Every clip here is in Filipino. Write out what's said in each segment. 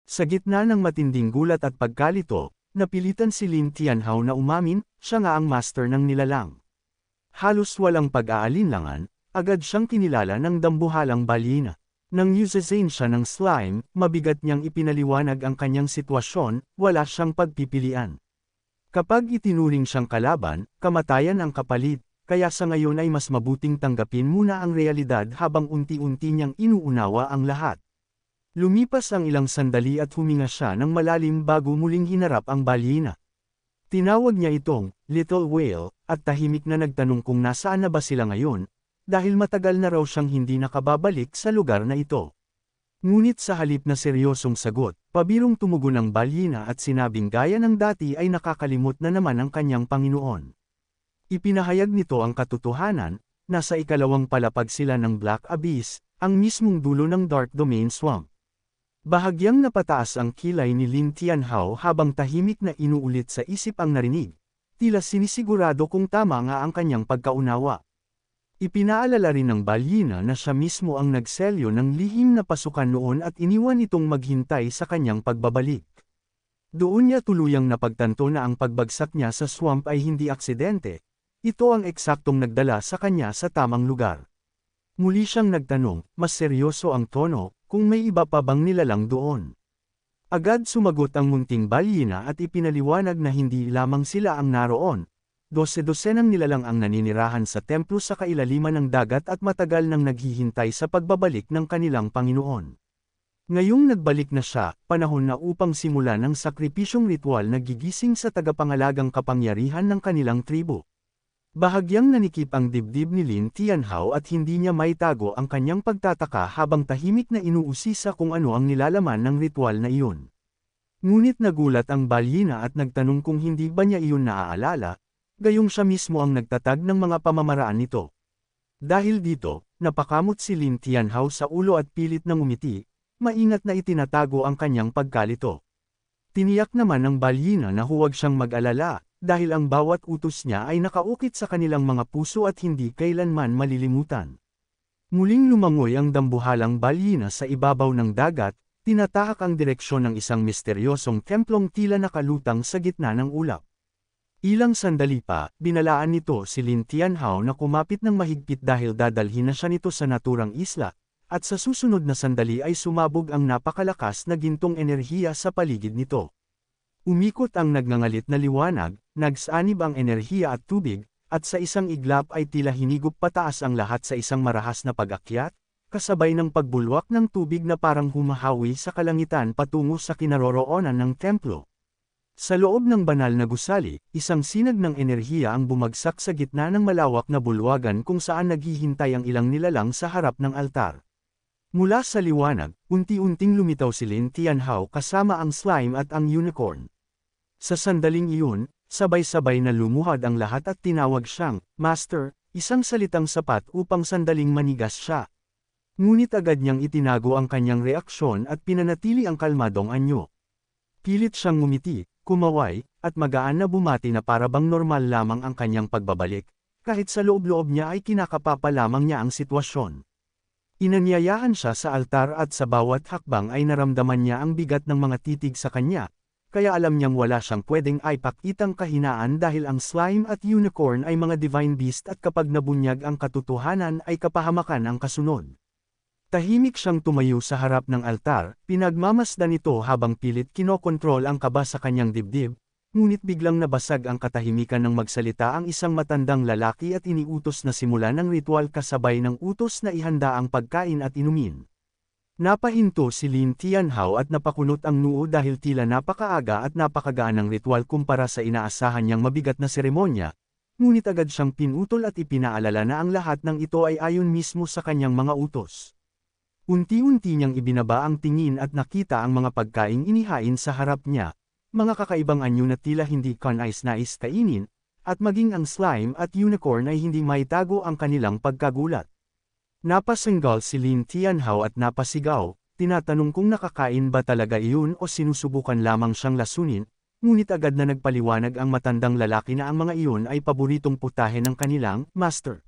Sa gitna ng matinding gulat at pagkalito, napilitan si Lin Tianhao na umamin, siya nga ang master ng nilalang. Halos walang pag-aalinlangan, agad siyang kinilala ng dambuhalang balyena. Nang usesain siya ng slime, mabigat niyang ipinaliwanag ang kanyang sitwasyon, wala siyang pagpipilian. Kapag itinuring siyang kalaban, kamatayan ang kapalit, kaya sa ngayon ay mas mabuting tanggapin muna ang realidad habang unti-unti niyang inuunawa ang lahat. Lumipas ang ilang sandali at huminga siya ng malalim bago muling hinarap ang balyena. Tinawag niya itong Little Whale, at tahimik na nagtanong kung nasaan na ba sila ngayon, dahil matagal na raw siyang hindi nakababalik sa lugar na ito. Ngunit sa halip na seryosong sagot, pabirong tumugon ang balyena at sinabing gaya ng dati ay nakakalimot na naman ang kanyang Panginoon. Ipinahayag nito ang katotohanan, na sa ikalawang palapag sila ng Black Abyss, ang mismong dulo ng Dark Domain Swamp. Bahagyang napataas ang kilay ni Lin Tianhao habang tahimik na inuulit sa isip ang narinig, tila sinisigurado kung tama nga ang kanyang pagkaunawa. Ipinaalala rin ng balyena na siya mismo ang nagselyo ng lihim na pasukan noon at iniwan itong maghintay sa kanyang pagbabalik. Doon niya tuluyang napagtanto na ang pagbagsak niya sa swamp ay hindi aksidente, ito ang eksaktong nagdala sa kanya sa tamang lugar. Muli siyang nagtanong, mas seryoso ang tono, kung may iba pa bang nilalang doon. Agad sumagot ang munting balyena at ipinaliwanag na hindi lamang sila ang naroon. 12-dosenang nilalang ang naninirahan sa templo sa kailaliman ng dagat at matagal nang naghihintay sa pagbabalik ng kanilang Panginoon. Ngayong nagbalik na siya, panahon na upang simulan ang sakripisyong ritual na gigising sa tagapangalagang kapangyarihan ng kanilang tribo. Bahagyang nanikip ang dibdib ni Lin Tianhao at hindi niya maitago ang kanyang pagtataka habang tahimik na inuusisa kung ano ang nilalaman ng ritual na iyon. Ngunit nagulat ang balyena at nagtanong kung hindi ba niya iyon naaalala, gayong siya mismo ang nagtatag ng mga pamamaraan nito. Dahil dito, napakamot si Lin Tianhao sa ulo at pilit na ngumiti, maingat na itinatago ang kanyang pagkalito. Tiniyak naman ng balyena na huwag siyang mag-alala, dahil ang bawat utos niya ay nakaukit sa kanilang mga puso at hindi kailanman malilimutan. Muling lumangoy ang dambuhalang balyena sa ibabaw ng dagat, tinatahak ang direksyon ng isang misteryosong templong tila nakalutang sa gitna ng ulap. Ilang sandali pa, binalaan nito si Lin Tianhao na kumapit ng mahigpit dahil dadalhin na siya nito sa naturang isla, at sa susunod na sandali ay sumabog ang napakalakas na gintong enerhiya sa paligid nito. Umikot ang nagngangalit na liwanag, nagsanib ang enerhiya at tubig, at sa isang iglap ay tila hinigop pataas ang lahat sa isang marahas na pag-akyat, kasabay ng pagbulwak ng tubig na parang humahawi sa kalangitan patungo sa kinaroroonan ng templo. Sa loob ng banal na gusali, isang sinag ng enerhiya ang bumagsak sa gitna ng malawak na bulwagan kung saan naghihintay ang ilang nilalang sa harap ng altar. Mula sa liwanag, unti-unting lumitaw si Lin Tianhao kasama ang slime at ang unicorn. Sa sandaling iyon, sabay-sabay na lumuhad ang lahat at tinawag siyang Master, isang salitang sapat upang sandaling manigas siya. Ngunit agad niyang itinago ang kanyang reaksyon at pinanatili ang kalmadong anyo. Pilit siyang ngumiti, kumaway, at magaan na bumati na para bang normal lamang ang kanyang pagbabalik, kahit sa loob-loob niya ay kinakapapa lamang niya ang sitwasyon. Inanyayahan siya sa altar at sa bawat hakbang ay naramdaman niya ang bigat ng mga titig sa kanya, kaya alam niyang wala siyang pwedeng ipakitang kahinaan dahil ang slime at unicorn ay mga divine beast at kapag nabunyag ang katotohanan ay kapahamakan ang kasunod. Tahimik siyang tumayo sa harap ng altar, pinagmamasdan ito habang pilit kinokontrol ang kaba sa kanyang dibdib, ngunit biglang nabasag ang katahimikan ng magsalita ang isang matandang lalaki at iniutos na simulan ng ritual kasabay ng utos na ihanda ang pagkain at inumin. Napahinto si Lin Tianhao at napakunot ang noo dahil tila napakaaga at napakagaan ng ritual kumpara sa inaasahan niyang mabigat na seremonya, ngunit agad siyang pinutol at ipinaalala na ang lahat ng ito ay ayon mismo sa kanyang mga utos. Unti-unti niyang ibinaba ang tingin at nakita ang mga pagkaing inihain sa harap niya, mga kakaibang anyo na tila hindi kanais-nais kainin, at maging ang slime at unicorn ay hindi maitago ang kanilang pagkagulat. Napasanggal si Lin Tianhao at napasigaw, tinatanong kung nakakain ba talaga iyon o sinusubukan lamang siyang lasunin, ngunit agad na nagpaliwanag ang matandang lalaki na ang mga iyon ay paboritong putahe ng kanilang master.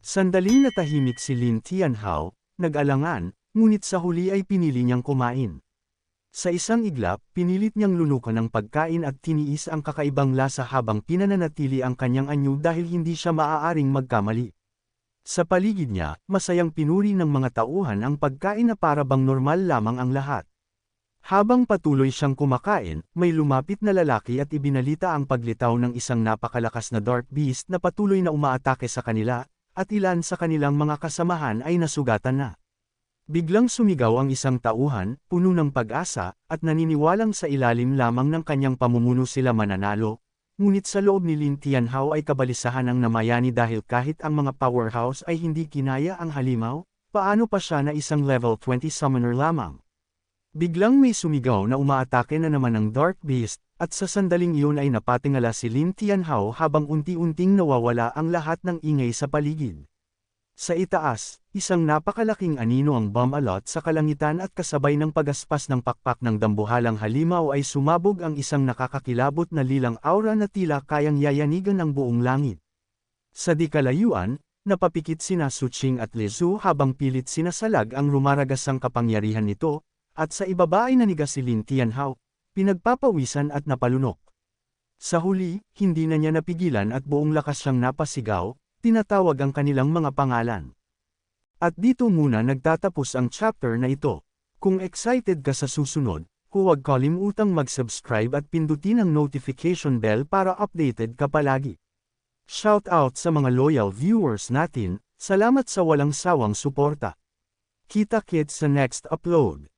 Sandaling natahimik si Lin Tianhao, nag-alangan, ngunit sa huli ay pinili niyang kumain. Sa isang iglap, pinilit niyang lunukan ng pagkain at tiniis ang kakaibang lasa habang pinananatili ang kanyang anyo dahil hindi siya maaaring magkamali. Sa paligid niya, masayang pinuri ng mga tauhan ang pagkain na para bang normal lamang ang lahat. Habang patuloy siyang kumakain, may lumapit na lalaki at ibinalita ang paglitaw ng isang napakalakas na dark beast na patuloy na umaatake sa kanila, at ilan sa kanilang mga kasamahan ay nasugatan na. Biglang sumigaw ang isang tauhan, puno ng pag-asa, at naniniwalang sa ilalim lamang ng kanyang pamumuno sila mananalo. Ngunit sa loob ni Lin Tianhao ay kabalisahan ang namayani dahil kahit ang mga powerhouse ay hindi kinaya ang halimaw, paano pa siya na isang level 20 summoner lamang. Biglang may sumigaw na umaatake na naman ng Dark Beast, at sa sandaling iyon ay napatingala si Lin Tianhao habang unti-unting nawawala ang lahat ng ingay sa paligid. Sa itaas, isang napakalaking anino ang bumalot sa kalangitan at kasabay ng pagaspas ng pakpak ng dambuhalang halimaw ay sumabog ang isang nakakakilabot na lilang aura na tila kayang yayanigan ang buong langit. Sa di kalayuan, napapikit sina Su Qing at Li Zhu habang pilit sinasalag ang rumaragasang kapangyarihan nito, at sa ibaba ay nanigas si Lin Tianhao, pinagpapawisan at napalunok. Sa huli, hindi na niya napigilan at buong lakas siyang napasigaw, tinatawag ang kanilang mga pangalan. At dito muna nagtatapos ang chapter na ito. Kung excited ka sa susunod, huwag kalimutang mag-subscribe at pindutin ang notification bell para updated ka palagi. Shout out sa mga loyal viewers natin, salamat sa walang sawang suporta. Kita-kits sa next upload.